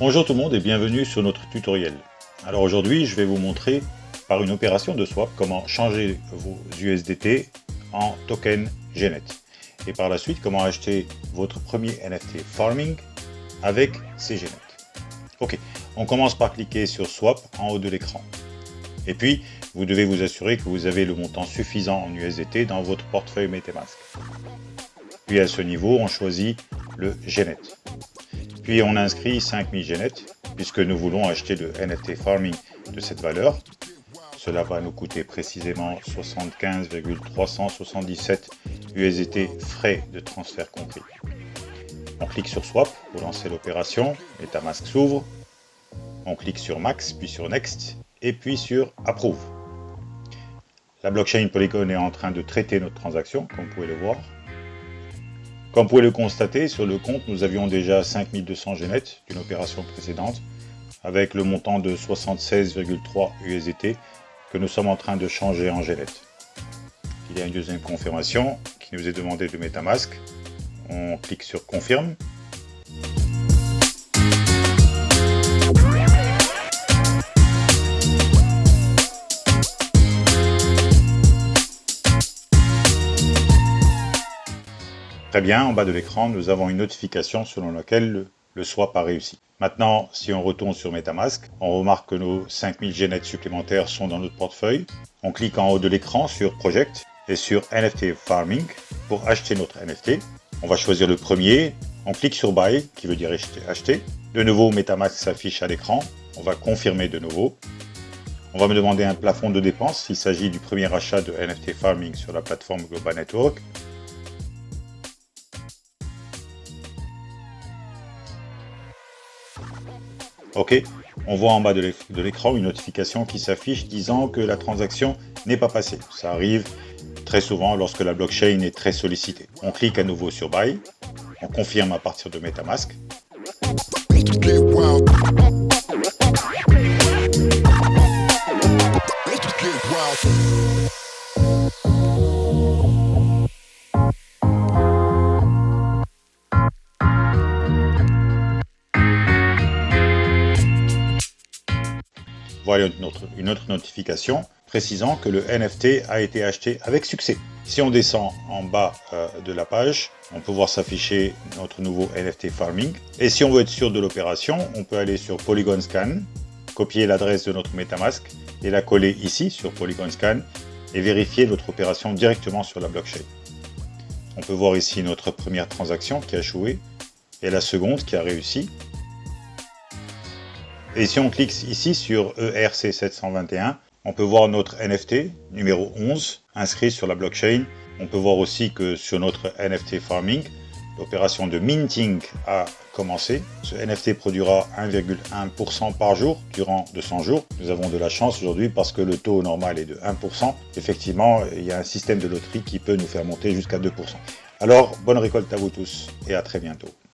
Bonjour tout le monde et bienvenue sur notre tutoriel. Alors aujourd'hui je vais vous montrer par une opération de swap comment changer vos USDT en token GNet et par la suite comment acheter votre premier NFT farming avec ces GNet. Ok, on commence par cliquer sur swap en haut de l'écran et puis vous devez vous assurer que vous avez le montant suffisant en USDT dans votre portefeuille MetaMask. Puis à ce niveau on choisit le GNet. Puis on inscrit 5000 GNet puisque nous voulons acheter le NFT farming de cette valeur. Cela va nous coûter précisément 75,377 USDT frais de transfert compris. On clique sur Swap pour lancer l'opération, MetaMask s'ouvre. On clique sur Max, puis sur Next, et puis sur Approve. La blockchain Polygon est en train de traiter notre transaction, comme vous pouvez le voir. Comme vous pouvez le constater, sur le compte, nous avions déjà 5200 GNet d'une opération précédente, avec le montant de 76,3 USDT que nous sommes en train de changer en GNet. Il y a une deuxième confirmation qui nous est demandée de MetaMask. On clique sur Confirme. Très bien, en bas de l'écran, nous avons une notification selon laquelle le swap a réussi. Maintenant, si on retourne sur MetaMask, on remarque que nos 5000 GNet supplémentaires sont dans notre portefeuille. On clique en haut de l'écran sur Project et sur NFT Farming pour acheter notre NFT. On va choisir le premier. On clique sur Buy, qui veut dire acheter. De nouveau, MetaMask s'affiche à l'écran. On va confirmer de nouveau. On va me demander un plafond de dépenses s'il s'agit du premier achat de NFT Farming sur la plateforme Global Network. Ok, on voit en bas de l'écran une notification qui s'affiche disant que la transaction n'est pas passée. Ça arrive très souvent lorsque la blockchain est très sollicitée. On clique à nouveau sur Buy, on confirme à partir de MetaMask. Voilà une autre notification précisant que le NFT a été acheté avec succès. Si on descend en bas de la page, on peut voir s'afficher notre nouveau NFT Farming. Et si on veut être sûr de l'opération, on peut aller sur Polygon Scan, copier l'adresse de notre MetaMask et la coller ici sur Polygon Scan et vérifier notre opération directement sur la blockchain. On peut voir ici notre première transaction qui a échoué et la seconde qui a réussi. Et si on clique ici sur ERC721, on peut voir notre NFT numéro 11 inscrit sur la blockchain. On peut voir aussi que sur notre NFT Farming, l'opération de minting a commencé. Ce NFT produira 1,1% par jour durant 200 jours. Nous avons de la chance aujourd'hui parce que le taux normal est de 1%. Effectivement, il y a un système de loterie qui peut nous faire monter jusqu'à 2%. Alors, bonne récolte à vous tous et à très bientôt.